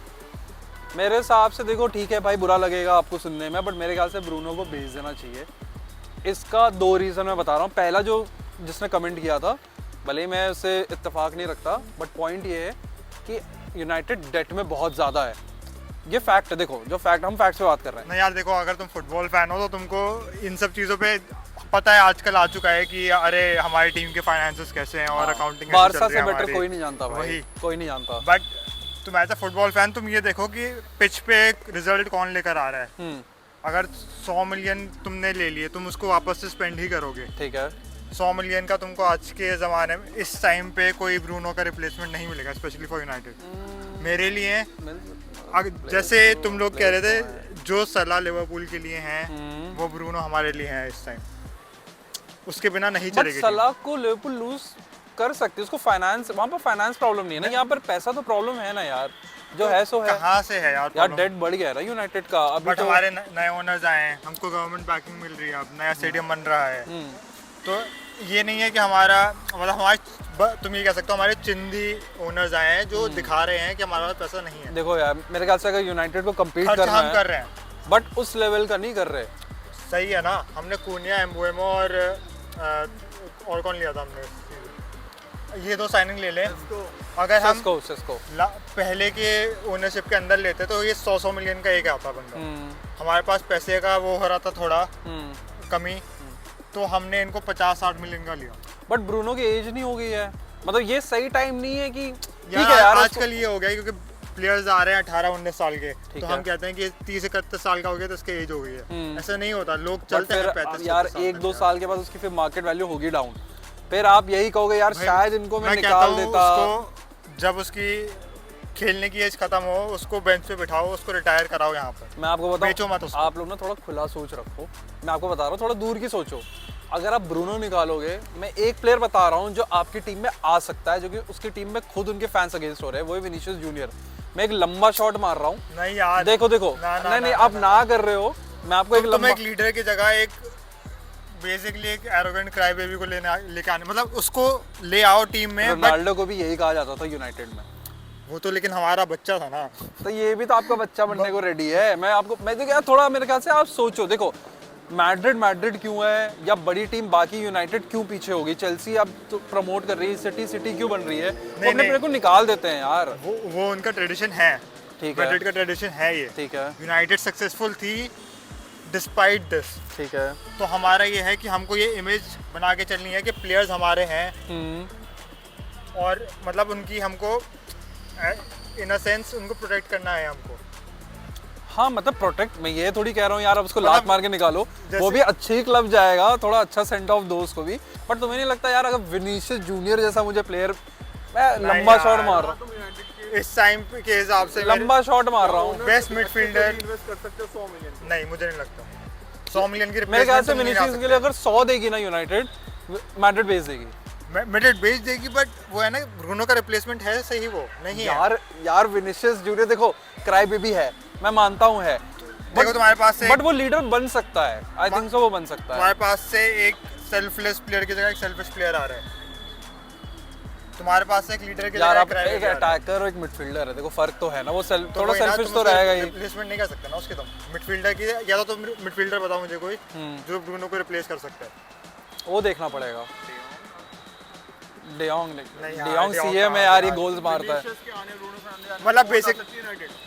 मेरे हिसाब से देखो, ठीक है भाई, बुरा लगेगा आपको सुनने में, बट मेरे ख्याल से ब्रूनो को भेज देना चाहिए। इसका 2 रीज़न मैं बता रहा हूँ। पहला, जो जिसने कमेंट किया था, भले ही मैं उससे इत्तेफाक नहीं रखता, बट पॉइंट ये है कि यूनाइटेड डेट में बहुत ज़्यादा है। ये फैक्ट है। देखो, जो फैक्ट, हम फैक्ट से बात कर रहे हैं। नहीं यार, देखो, अगर तुम फुटबॉल फैन हो तो तुमको इन सब चीज़ों पे पता है, आजकल आ चुका है कि अरे हमारी टीम के फाइनेंसेस कैसे हैं और अकाउंटिंग कैसे चल बारसा रही है से बेटर हमारी। कोई नहीं जानता भाई, वही। कोई नहीं जानता। बट तुम एज अ फुटबॉल फैन तुम ये देखो कि पिच पे एक रिजल्ट कौन लेकर आ रहा है। अगर 100 मिलियन तुमने ले लिए, तुम उसको वापस से स्पेंड ही करोगे। ठीक है। 100 मिलियन का तुमको आज के ज़माने में इस टाइम पे कोई ब्रूनो का रिप्लेसमेंट नहीं मिलेगा, स्पेशली फॉर यूनाइटेड। मेरे लिए जैसे तुम लोग कह रहे थे, जो सलाह लिवरपूल के लिए हैं वो ब्रूनो हमारे लिए हैं इस टाइम। उसके बिना नहीं चलेगी। सलाह को लिवरपूल लूज कर सकती है, उसको फाइनेंस, वहाँ पर फाइनेंस प्रॉब्लम नहीं है ना, यहाँ पर पैसा तो प्रॉब्लम है ना यार, जो है सो है। कहाँ से है यार? यार डेट बढ़ गया है ना यूनाइटेड का अभी। बट तो हमारे नए ओनर्स आए हैं, हमको गवर्नमेंट बैकिंग मिल रही है, अब नया स्टेडियम बन रहा है। तो ये नहीं है कि हमारा, मतलब हमारे, तुम ये कह सकते हो हमारे चिंदी ओनर्स आए हैं जो दिखा रहे हैं कि हमारे पास पैसा नहीं है। देखो यार, मेरे ख्याल से अगर यूनाइटेड को कम्पीट करना हम है, कर रहे हैं, बट उस लेवल का नहीं कर रहे। सही है ना। हमने कूनिया, एम्बुएमो और कौन लिया था हमने, ये 2 साइनिंग ले लें। अगर हम सेस्को पहले के ओनरशिप के अंदर लेते तो ये 100 मिलियन का एक आता बंदा। हमारे पास पैसे का वो हो रहा था थोड़ा कमी, तो हमने इनको 50-60 मिलियन का लिया। बट ब्रूनो की एज नहीं हो गई है, मतलब ये सही टाइम नहीं है कि ठीक है यार यार। आजकल ये हो गया क्योंकि प्लेयर्स आ रहे हैं 18-19 साल के, तो हम कहते हैं कि 30-31 साल का हो गया तो इसकी एज हो गई है। ऐसा नहीं होता, लोग चलते हैं 35 यार 1-2 साल के बाद उसकी फिर मार्केट वैल्यू होगी डाउन, फिर आप यही कहोगे यार शायद इनको मैं निकाल देता। जब उसकी खेलने की एज खत्म हो उसको बेंच पे बिठाओ, उसको रिटायर कराओ यहाँ पर। मैं आपको बेचो मत बताऊं, उसको। आप लोग ना थोड़ा खुला सोच रखो। मैं आपको बता रहा हूँ, थोड़ा दूर की सोचो। अगर आप ब्रूनो निकालोगे, मैं एक प्लेयर बता रहा हूँ जो आपकी टीम में आ सकता है, जो कि उसकी टीम में खुद उनके फैंस अगेंस्ट हो रहे हैं, वो है विनीशियस जूनियर। मैं एक लंबा शॉट मार रहा हूँ। नहीं यार, देखो देखो, नहीं आप ना कर रहे हो, मैं आपको एक तुम लंबा एक लीडर की जगह एक बेसिकली एक एरोगेंट क्राई बेबी को लेके आने, मतलब उसको ले आओ टीम में। बट रोनाल्डो को भी यही कहा जाता था यूनाइटेड में। वो तो लेकिन हमारा बच्चा था ना। तो ये भी तो आपका बच्चा बनने को रेडी है। मैं तो क्या, थोड़ा मेरे ख्याल से आप सोचो। देखो मैड्रिड क्यों है, या बड़ी टीम बाकी यूनाइटेड क्यों पीछे होगी, चेल्सी अब तो प्रमोट कर रही है, सिटी क्यों बन रही है, वो अपने प्लेयर को निकाल देते हैं यार। वो उनका ट्रेडिशन है, ठीक है, मैड्रिड का ट्रेडिशन है ये। ठीक है, यूनाइटेड सक्सेसफुल थी डिस्पाइट दिस। ठीक है। तो हमारा ये है कि हमको ये इमेज बना के चलनी है कि प्लेयर्स हमारे हैं, और मतलब उनकी हमको इन अ सेंस उनको प्रोटेक्ट करना है हमको। हाँ मतलब प्रोटेक्ट, मैं ये थोड़ी कह रहा हूँ यार अब उसको लात मार के निकालो, वो जैसे- भी अच्छी क्लब जाएगा, थोड़ा अच्छा सेंट ऑफ दो उसको भी। बट तुम्हें नहीं लगता यार, अगर विनीशियस जूनियर जैसा मुझे प्लेयर, मैं लंबा शॉट मार रहा हूँ, इस टाइम के हिसाब से लंबा शॉट मार रहा हूँ, बेस्ट मिडफील्डर नहीं, मुझे नहीं लगता 100 मिलियन की मेरे ख्याल से replacement नहीं ला विनीशियस के लिए अगर 100 देगी ना यूनाइटेड, मैड्रिड भेज देगी। सकते। मैड्रिड बेच देगी, बट वो है ना, ब्रूनो का रिप्लेसमेंट है सही, वो नहीं है। यार विनीशियस जूनियर देखो क्राई बेबी है, मैं मानता हूँ है, देखो तुम्हारे पास से बट वो लीडर बन सकता है। आई थिंक सो वो बन सकता है। तुम्हारे पास से एक सेल्फलेस प्लेयर की जगह एक सेल्फिश प्लेयर आ रहा है। तुम्हारे पास से एक लीडर की यार जगह आप एक अटैकर और एक मिडफील्डर है, देखो फर्क तो है ना, वो थोड़ा सेल्फिश तो रहेगा ही। रिप्लेसमेंट नहीं कर सकते ना उसके, तुम मिडफील्डर की, या तो तुम मिडफील्डर बताओ मुझे कोई जो ब्रूनो को रिप्लेस कर सकता है। वो देखना पड़ेगा। डेयोंग नहीं यार, डेयोंग डेयोंग सीएम है कहाँ यार, ये से गोल्स मारता है। मतलब बेसिक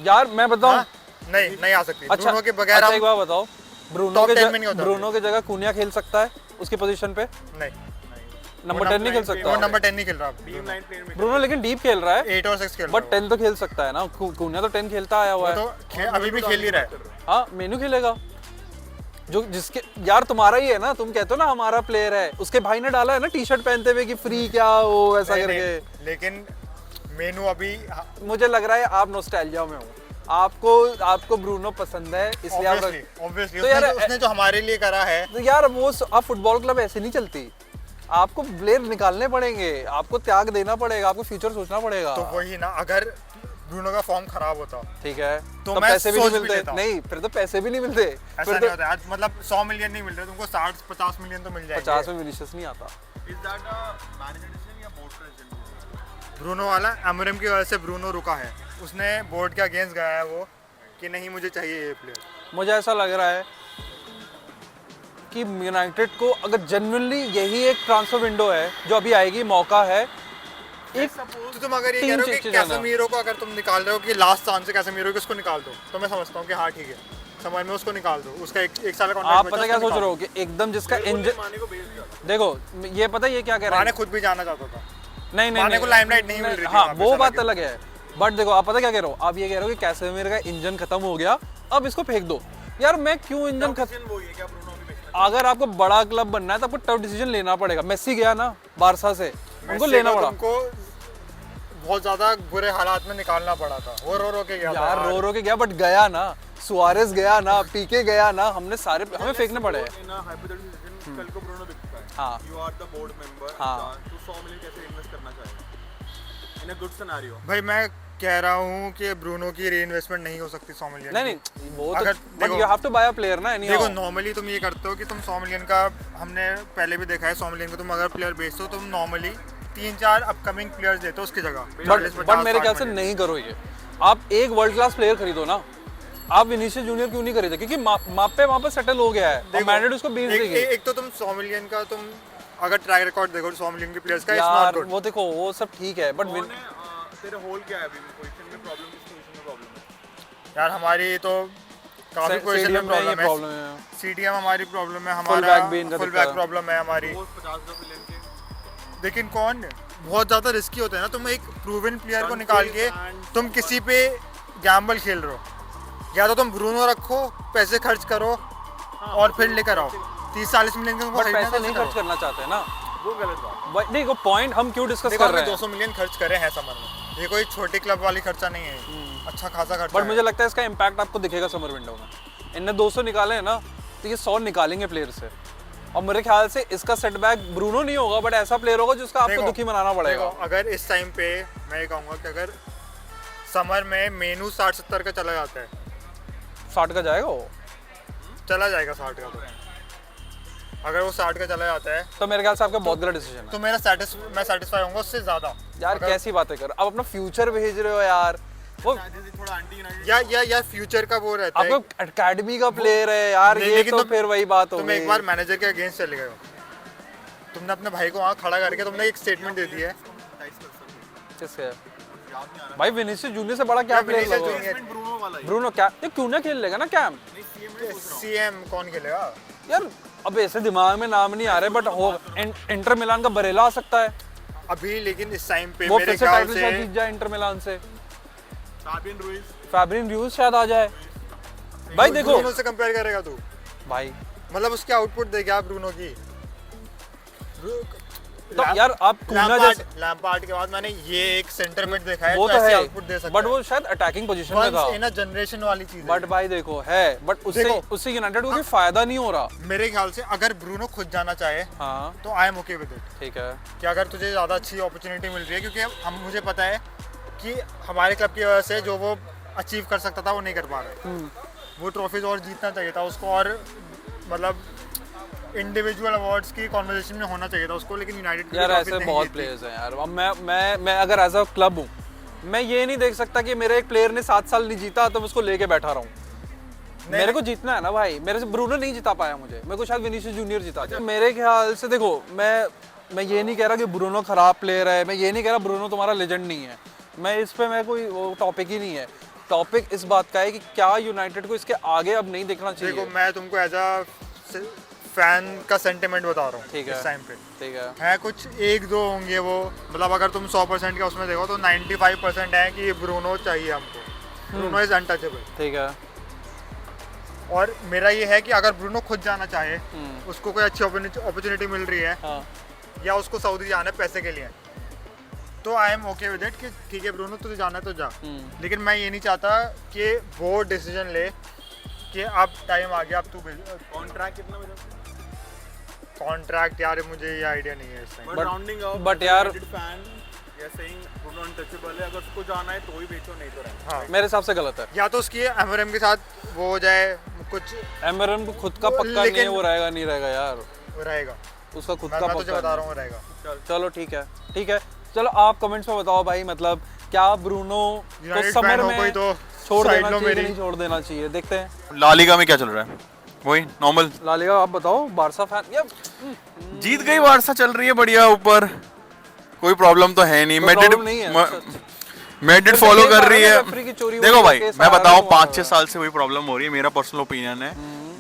यार मैं बताऊं, नहीं आ सकती अच्छा ब्रूनो के बगैर। अच्छा हम एक बात बताओ, Top 10 में नहीं होता। ब्रूनो के जगह कुनिया खेल सकता है उसकी पोजीशन पे? नहीं, नंबर 10 नहीं खेल वो सकता नंबर 10 नहीं खेल रहा, ब्रूनो, लेकिन डीप खेल रहा है, 8 और 6 खेल रहा बट 10 तो खेल सकता है ना। कुनिया तो 10 खेलता आया हुआ है। है। तो अभी भी खेल ही रहा है। हाँ मेनू खेलेगा, जो जिसके यार तुम्हारा ही है ना, तुम कहते हो ना हमारा प्लेयर है, उसके भाई ने डाला है ना टी शर्ट पहनते हुए कि फ्री क्या वो ऐसा करके। लेकिन मेनू अभी मुझे लग रहा है आप नॉस्टैल्जिया में हो, आपको ब्रूनो पसंद है इसलिए आप ऑब्वियसली तो यार उसने जो हमारे लिए करा है। तो यार वो आप फुटबॉल क्लब ऐसे नहीं चलती, आपको प्लेयर निकालने पड़ेंगे, आपको त्याग देना पड़ेगा, आपको फ्यूचर सोचना पड़ेगा। तो वही ना, अगर ब्रूनो का फॉर्म खराब होता, ठीक है, तो मैं पैसे भी नहीं सोच भी मिलते। लेता। नहीं फिर तो पैसे भी नहीं मिलते, ऐसा फिर नहीं तो होता आज, मतलब 100 मिलियन नहीं मिल रहे तुमको, 60-50 मिलियन तो मिल जाएंगे। 50 में विनीशियस नहीं आता। ब्रूनो वाला एमोरिम की वजह से ब्रूनो रुका है, उसने बोर्ड के अगेंस्ट गया है वो कि नहीं मुझे चाहिए ये प्लेयर। मुझे ऐसा लग रहा है कि यूनाइटेड को अगर जेन्युइनली यही एक ट्रांसफर विंडो है जो अभी आएगी, मौका है एक, तो तुम अगर ये टीम कह रहे हो कि चेंज जाना। कैसेमीरो को अगर तुम निकाल रहे हो कि लास्ट चांस है कैसेमीरो की, उसको निकाल दो, तो मैं समझता हूँ कि हाँ ठीक है, समझ में उसको निकाल दो, उसका एक साल का कॉन्ट्रैक्ट आप पता क्या सोच रहे हो कि एकदम जिसका इंजन, देखो ये पता ये क्या कह रहा है, मैंने खुद भी जाना चाहता था। नहीं माने को लाइमलाइट नहीं मिल रही थी हाँ वहाँ पे, वो ऐसा बात लगे। अलग है, बट देखो आप पता क्या कह रहे हो, आप ये कह रहे हो कि कैसेमीरो का इंजन खत्म हो गया, अब इसको फेंक दो। यार मैं क्यों इंजन खत्म, अगर आपको बड़ा क्लब बनना है तो आपको टफ डिसीजन लेना पड़ेगा। मेसी गया ना बारसा से, उनको लेना पड़ा, उनको बहुत ज्यादा बुरे हालात में निकालना पड़ा था, वो रो के गया था यार रो के गया, बट गया ना, सुआरेस गया ना, पीके गया ना, हमने सारे हमें फेंकने पड़े। कल को ब्रूनो दिखता है, हाँ you are the board member, हाँ। तू 100 मिलियन कैसे इन्वेस्ट करना चाहेगा इन अ गुड सिनेरियो? भाई मैं कह रहा हूँ कि ब्रूनो की री इन्वेस्टमेंट नहीं हो सकती 100 मिलियन। नहीं वो तो, अगर बट देखो- you have to buy a player ना, देखो नॉर्मली तुम ये करते हो कि तुम 100 मिलियन का, हमने पहले भी देखा है 100 मिलियन का तुम अगर प्लेयर बेचते हो, तुम नॉर्मली 3-4 अपकमिंग प्लेयर्स देते हो उसकी जगह। बट मेरे ख्याल से नहीं करो ये, आप एक वर्ल्ड क्लास प्लेयर खरीदो ना। आप विनीशियस जूनियर क्यों नहीं खरीदे, क्योंकि मापे वहाँ पर सेटल हो गया है और मैड्रिड उसको बेच देगी। एक तो तुम 100 मिलियन का तुम अगर ट्रैक रिकॉर्ड देखो 100 मिलियन के प्लेयर्स का, इट्स यार नॉट गुड। वो देखो वो सब ठीक है, बट तेरे होल क्या है अभी पोजीशन में, प्रॉब्लम किस पोजीशन में प्रॉब्लम है? यार हमारी तो काफी पोजीशन में प्रॉब्लम है। है। सीडीएम हमारी प्रॉब्लम है, Full back भी इनका फुल दिक्कत बैक है। प्रॉब्लम है हमारी। 50 मिलियन के लेकिन कौन, बहुत ज्यादा रिस्की होता है ना, तुम एक प्रूवन प्लेयर को निकाल के तुम किसी पे गैम्बल खेल रहे हो, या तो तुम ब्रूनो रखो, पैसे खर्च करो और फिर लेकर आओ 30-40 मिलियन का। बट पैसे नहीं खर्च करना चाहते ना, वो गलत बात। देखो पॉइंट हम क्यों डिस्कस देखो कर रहे हमने हैं। 200 मिलियन खर्च करे हैं समर में, ये कोई छोटी क्लब वाली खर्चा नहीं है, अच्छा खासा खर्चा बट है। मुझे लगता है इसका इम्पैक्ट आपको दिखेगा समर विंडो में। इनने 200 निकाले हैं ना, तो ये 100 निकालेंगे प्लेयर से, और मेरे ख्याल से इसका सेटबैक ब्रूनो नहीं होगा, बट ऐसा प्लेयर होगा जिसका आपको देखो, दुखी मनाना पड़ेगा। देखो, अगर इस टाइम पे मैं ये कहूँगा कि अगर समर में मेनू 60-70 का चला जाता है, 60 का जाएगा वो, चला जाएगा 60 का, तो अगर वो 60 का चला जाता है तो मेरे ख्याल से आपका बहुत गलत डिसीजन है। तो मैं सेटिस्फाई होऊंगा उससे ज्यादा। यार अगर- कैसी बातें कर, अब अपना फ्यूचर भेज रहे हो यार, वो या फ्यूचर का वो रहता है। आपका एकेडमी का प्लेयर है यार, नहीं, ये लेकिन तो फिर वही बात हो तुम गई। एक बार मैनेजर के अगेंस्ट चले गए हो, तुमने अपने भाई को वहाँ खड़ा करके तुमने एक स्टेटमेंट दे दी है। किसके? भाई विनीसियस जूनियर से बड़ा क्या प्लेयर विनीसियस लगा? जूनियर ब्रूनो क्या ये क्यों ना खेल लेगा ना कैम? सीएम कौन खेलेगा? यार अब ऐसे दिमाग में नाम नहीं आ रहे, बट हो इंटर मिलान का बरेला आ सकता है, अभी लेकिन इस टाइम पे वो मेरे फिर से ख्याल टाइटल शायद जीत से जाए इंटर मिलान से। फैब्रिन रूइज शायद आ जाए। भाई देखो ब्रूनो से कंपेयर करेगा तू? भाई, मतलब उसकी आउटपुट देख क्या ब्रूनो की। तो यार आप कूना जैसे लैम्पार्ड के बाद मैंने ये एक सेंटर मिड देखा है वो जो तो ऐसी है, आउटपुट दे सकता बट वो शायद अटैकिंग पोजीशन में है। था। वंस इन अ जनरेशन वाली चीज है। बट भाई देखो है, बट उससे देखो। उससे यूनाइटेड को कोई फायदा नहीं हो रहा। मेरे ख्याल से अगर ब्रूनो खुद जाना चाहे हाँ तो I am okay with it, ठीक है, कि अगर तुझे ज़्यादा अच्छी अपॉर्चुनिटी मिल रही है, क्योंकि हम मुझे पता है कि हमारे क्लब की वजह से जो वो अचीव कर सकता था वो नहीं कर पा रहा है। वो ट्रॉफीज और जीतना चाहिए था उसको, और मतलब इंडिविजुअल अवार्ड्स की कॉन्वर्सेशन में होना चाहिए था उसको, लेकिन यूनाइटेड यार ऐसे बहुत प्लेयर्स हैं यार। अब मैं अगर एज अ क्लब हूँ, मैं ये नहीं देख सकता कि मेरे एक प्लेयर ने 7 साल नहीं जीता तो मैं उसको लेके बैठा रहा हूँ। मेरे को जीतना है ना भाई, मेरे से ब्रूनो नहीं जिता पाया मुझे, मेरे को शायद विनीसियस जूनियर जिता दिया। मेरे ख्याल से देखो, मैं ये नहीं कह रहा कि ब्रूनो खराब प्लेयर है, मैं ये नहीं कह रहा ब्रूनो तुम्हारा लेजेंड नहीं है, मैं इस पे मैं कोई वो टॉपिक ही नहीं है। टॉपिक इस बात का है कि क्या यूनाइटेड को इसके आगे अब नहीं देखना चाहिए। देखो मैं तुमको एज अ फैन का सेंटिमेंट बता रहा हूँ ठीक है, इस टाइम पे ठीक है, है कुछ 1-2 होंगे वो, मतलब अगर तुम 100% का उसमें देखो तो 95% है कि ब्रूनो चाहिए हमको, ब्रूनो इज अनटचेबल। ठीक है, और मेरा ये है कि अगर ब्रूनो खुद जाना चाहे, उसको कोई अच्छी अपॉर्चुनिटी मिल रही है, हाँ या उसको सऊदी जाना है पैसे के लिए, तो I am okay with it कि ठीक है ब्रूनो तुझे जाना है तो जा। लेकिन मैं ये नहीं चाहता कि वो डिसीजन ले कि अब टाइम आ गया, अब तू कॉन्ट्रैक्ट कितना बचा? कॉन्ट्रैक्ट यार मुझे ये आइडिया नहीं है इस टाइम। राउंडिंग अप, but यार- फैन या सेइंग ब्रूनो अनटचेबल है, अगर उसको जाना है तो ही बेचो, नहीं तो रहने। हाँ, मेरे हिसाब से गलत है। या तो उसकी एमआरएम के साथ वो हो जाए कुछ एमरन को खुद का पक्का नहीं है, वो रहेगा नहीं रहेगा यार, रहेगा, उसका खुद मैं का तुझे पक्का बता नहीं। रहा हूँ रहेगा। चलो ठीक है, ठीक है, चलो आप कमेंट्स में बताओ भाई, मतलब क्या ब्रूनो को यूनाइटेड समर फैन हो में कोई तो छोड़ साइड देना लो चाहिए कि मेरी। नहीं छोड़ देना चाहिए, देखते हैं। ला लीगा में क्या चल रहा है? वही नॉर्मल, ला लीगा आप बताओ, बारसा फैन या जीत गई, बारसा चल रही है बढ़िया ऊपर, कोई प्रॉब्लम तो है नहीं। कोई problem नहीं है। मैड्रिड तो फॉलो केस कर आ रही रहा है, है। रेफरी की चोरी देखो हुई भाई का केस मैं आ रहा है, बताऊं, वो 5-6 साल से वही प्रॉब्लम हो रही है, मेरा पर्सनल ओपिनियन है।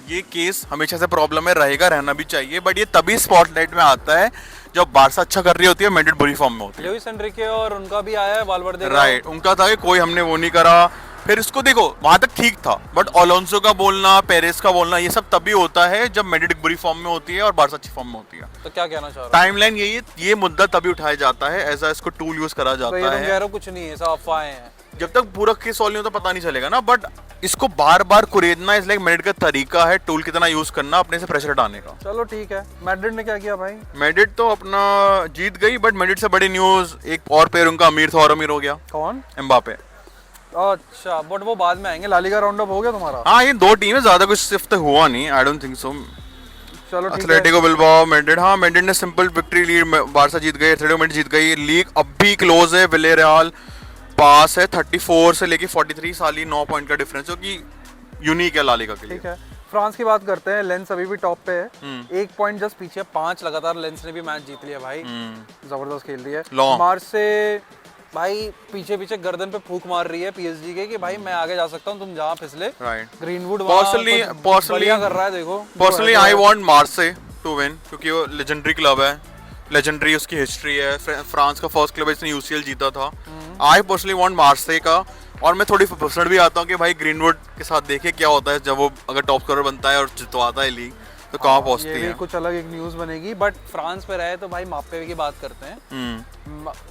ये केस हमेशा से प्रॉब्लम है, रहेगा, रहना भी चाहिए, बट ये तभी स्पॉटलाइट में आता है जब बारसा अच्छा कर रही होती है, मैड्रिड बुरी फॉर्म में होती है। लुइस एनरिके और उनका भी आया है वालवर्दे का। राइट, उनका था कि कोई हमने वो नहीं करा, फिर इसको देखो वहां तक ठीक था, बट अलोंसो का बोलना, पेरेस का बोलना, ये सब तभी होता है जब मैड्रिड बुरी फॉर्म में होती है और बारसा अच्छी फॉर्म में होती है। तो क्या कहना चाह रहा टाइमलाइन यही है, ये मुद्दा तभी उठाया जाता है, ऐसा इसको टूल यूज करा तो ये जाता तुम कह है। रहे हो कुछ नहीं है, सब अफवाहें हैं। जब तक पूरा केस सॉल्व नहीं होता पता नहीं चलेगा ना, बट इसको बार बार कुरेदना इस लाइक मैड्रिड का तरीका है, टूल कितना यूज करना अपने से प्रेशर हटाने का। चलो ठीक है, मैड्रिड ने क्या किया भाई? मैड्रिड तो अपना जीत गई, बट मैड्रिड से बड़ी न्यूज, एक और प्लेयर उनका अमीर था और अमीर हो गया, कौन? एम्बापे। अच्छा, बट वो बाद में आएंगे। लालिगा राउंड अप हो गया तुम्हारा? हाँ, ये 2 टीम है, ज्यादा कुछ सिर्फ तो हुआ नहीं, आई डोंट थिंक सो। चलो ठीक है। एथलेटिको बिल्बाओ, मैड्रिड, हाँ मैड्रिड ने सिंपल विक्ट्री लीड, बारसा जीत गई, एथलेटिको मैड्रिड जीत गई। लीग अब भी क्लोज है, विलेरियल पास है 34 से लेके 43 साल ही 9 पॉइंट का डिफरेंस, जो कि यूनिक है ला लीगा के लिए। ठीक है, फ्रांस की बात करते हैं। लेंस अभी भी टॉप पे है, 1 पॉइंट जस्ट पीछे, 5 लगातार लेंस ने भी मैच जीत लिया भाई, जबरदस्त खेल रही है। Long. मार्से भाई पीछे पीछे गर्दन पे फूंक मार रही है पीएसजी के कि भाई मैं आगे जा सकता हूँ, तुम जहाँ फिसले। राइट, ग्रीनवुड Personally- कर रहा है, देखो personally I want Marseille to win, क्योंकि वो लेजेंडरी क्लब है, लेजेंडरी उसकी हिस्ट्री है, फ्रांस का फर्स्ट क्लब है जिसने यूसीएल जीता था। आई पर्सनली वांट मार्से का, और मैं थोड़ी पसंद भी आता हूँ कि भाई ग्रीनवुड के साथ देखे क्या होता है जब वो अगर टॉप स्कोरर बनता है और जितवाता है लीग, तो कहाँ पहुँचती ये भी है। कुछ अलग एक न्यूज़ बनेगी। बट फ्रांस पे रहे तो भाई मापे की बात करते हैं।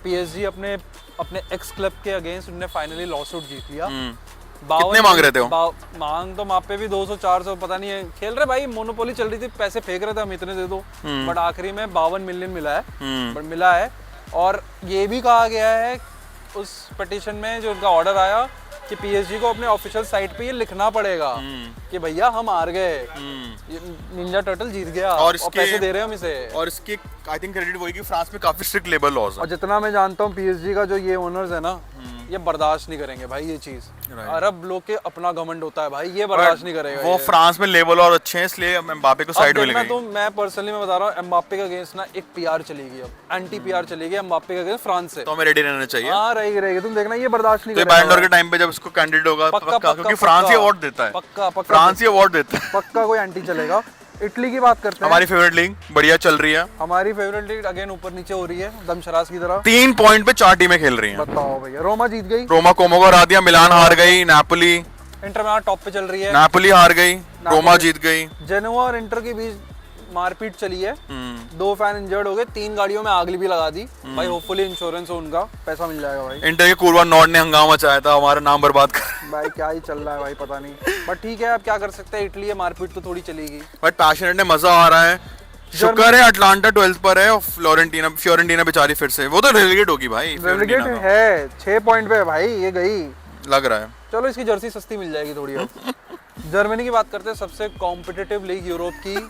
पीएसजी अपने अपने एक्स क्लब के अगेंस्ट उन्होंने फाइनली लॉ सूट जीत लिया। कितने मांग रहे थे वो? मांग तो मापे भी 200-400 पता नहीं है, खेल रहे भाई, मोनोपोली चल रही थी, पैसे फेंक रहे थे हम इतने दे दो, बट आखिरी में 52 मिलियन मिला है, बट मिला है। और ये भी कहा गया है उस पिटीशन में जो उनका ऑर्डर आया कि पीएसजी को अपने ऑफिशियल साइट पे ये लिखना पड़ेगा कि भैया हम हार गए, निंजा टर्टल जीत गया और पैसे दे रहे हैं हम इसे। और इसकी आई थिंक क्रेडिट वही कि फ्रांस में काफी स्ट्रिक्ट लेबर लॉज है। और जितना मैं जानता हूँ पीएसजी का जो ये ओनर्स है ना, ये बर्दाश्त नहीं करेंगे भाई ये चीज। अरब लोग के अपना घमंड होता है भाई, ये बर्दाश्त नहीं करेगा। वो फ्रांस में लेबर लॉ अच्छे हैं, इसलिए एम्बापे को साइड में लेंगे। तो मैं पर्सनली मैं बता रहा हूँ, एम्बापे के अगेंस्ट ना एक पीआर चलेगी, अब एंटी पीआर चलेगी एम्बापे के अगेंस्ट फ्रांस से। तो हमें रेडी रहना चाहिए। हाँ रहेगी, तुम देखना ये बर्दाश्त नहीं करेगा। बैलन डोर के टाइम पे जब इसको कैंडिडेट होगा पक्का, क्योंकि फ्रांस ही अवार्ड देता है। पक्का फ्रांस ही अवार्ड देता है, पक्का कोई एंटी चलेगा। इटली की बात करते हैं, हमारी फेवरेट लीग बढ़िया चल रही है। हमारी फेवरेट लीग अगेन ऊपर नीचे हो रही है दमशराज की तरह। 3 पॉइंट पे 4 टीमें खेल रही हैं। बताओ भैया, रोमा जीत गई, रोमा कोमो को हरा दिया, मिलान हार गई, नापोली इंटर मिलान टॉप पे चल रही है, नापोली हार गई, रोमा जीत गई। जेनोआ और इंटर के बीच मारपीट चली है, 2 फैन इंजर्ड हो गए, 3 गाड़ियों में आग भी लगा दी भाई। होपफुली इंश्योरेंस हो उनका, पैसा मिल जाएगा भाई। इंटर के कुर्बान नॉट ने हंगामा मचाया था, हमारा नाम बर्बाद कर। भाई क्या ही चल रहा है भाई, पता नहीं, बट ठीक है अब क्या कर सकते हैं, इटली है, मारपीट तो थोड़ी चलेगी। बट पैशनेट ने मजा आ रहा है, शुक्र है अटलांटा 12th पर है और फ्लोरेंटीना बेचारी फिर से, वो तो रेलेगेट होगी भाई। रेलेगेट है 6 पॉइंट पे भाई, ये गई लग रहा है। चलो इसकी जर्सी सस्ती मिल जाएगी थोड़ी अब। जर्मनी की बात करते हैं, सबसे कॉम्पिटिटिव लीग यूरोप की।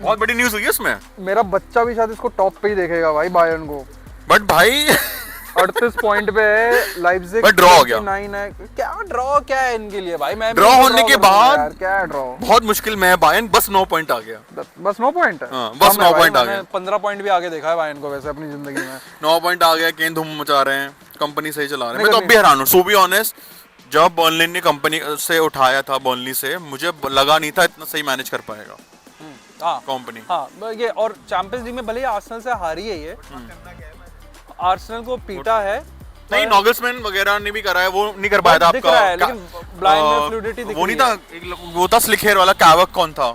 बहुत बड़ी न्यूज हुई है इसमें। मेरा बच्चा भी शायद इसको टॉप पे ही देखेगा भाई, बायर्न को। बट भाई 38 पॉइंट पे है, लाइप्जिग बट ड्रॉ हो गया। 9 है, क्या ड्रॉ क्या है इनके लिए भाई, मैं ड्रॉ होने के बाद क्या ड्रॉ बहुत मुश्किल में है बायर्न, बस 9 पॉइंट आ गया, बस 9 पॉइंट है। हाँ, बस 9 पॉइंट आ गया। 15 पॉइंट भी आगे देखा है बायर्न को वैसे अपनी जिंदगी में। 9 पॉइंट आ गया, केन धूम मचा रहे हैं, कंपनी सही चला रहे हैं। मैं तो अब भी हैरान हूँ, टू बी ऑनेस्ट, जब बर्नली ने कंपनी से उठाया था, बर्नली से, मुझे लगा नहीं था इतना सही मैनेज कर पाएगा कंपनी। हाँ ये, और चैंपियंस लीग में भले ही आर्सेनल से हारी है, ये आर्सेनल को पीटा है। नहीं, नॉगल्समैन वगैरह ने भी करा है, वो नहीं कर पाया था दिख रहा है, लेकिन ब्लाइंड में फ्लूइडिटी दिख वो रही नहीं है। था, वो था स्लिक हेयर वाला, कैवक कौन था,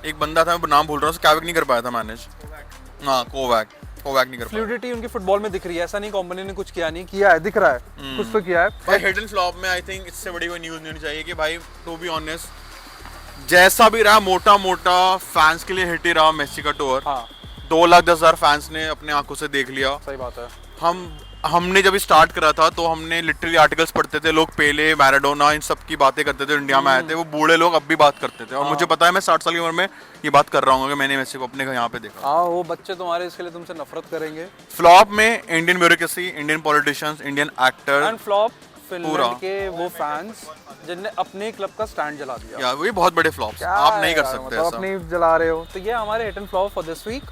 एक बंदा था, मैं नाम भूल रहा हूँ, कैवक नहीं कर पाया था मैनेज। हाँ, कोवैक नहीं कर पाया। फ्लूइडिटी उनकी फुटबॉल में दिख रही है, ऐसा नहीं कंपनी ने कुछ किया नहीं, किया है, दिख रहा है, कुछ तो किया है। भाई हिडन फ्लॉप में आई थिंक इससे बड़ी कोई न्यूज़ नहीं होनी चाहिए कि भाई, टू बी ऑनेस्ट, जैसा भी रहा, मोटा फैंस के लिए हिट ही रहा मेसी का टूर। हाँ 2,10,000 फैंस ने अपने आंखों से देख लिया। सही बात है। हमने जब स्टार्ट करा था तो हमने लिटरली आर्टिकल्स पढ़ते थे, लोग पेले, मैराडोना, इन सब की बातें करते थे, इंडिया में आए थे, वो बूढ़े लोग अब भी बात करते थे। और मुझे पता है मैं 60 साल की उम्र में ये बात कर रहा हूँ कि मैंने मेसी को अपने यहाँ पे देखा। हाँ, वो बच्चे तुम्हारे इसके लिए तुमसे नफरत करेंगे। फ्लॉप में Indian bureaucracy, Indian politicians, Indian actor, and flop Finland के वो फैंस जिनने अपने क्लब का स्टैंड जला दिया। वही बहुत बड़े फ्लॉप्स, आप नहीं कर सकते मतलब अपनी जला रहे हो। तो ये हमारे hit and flop for this week.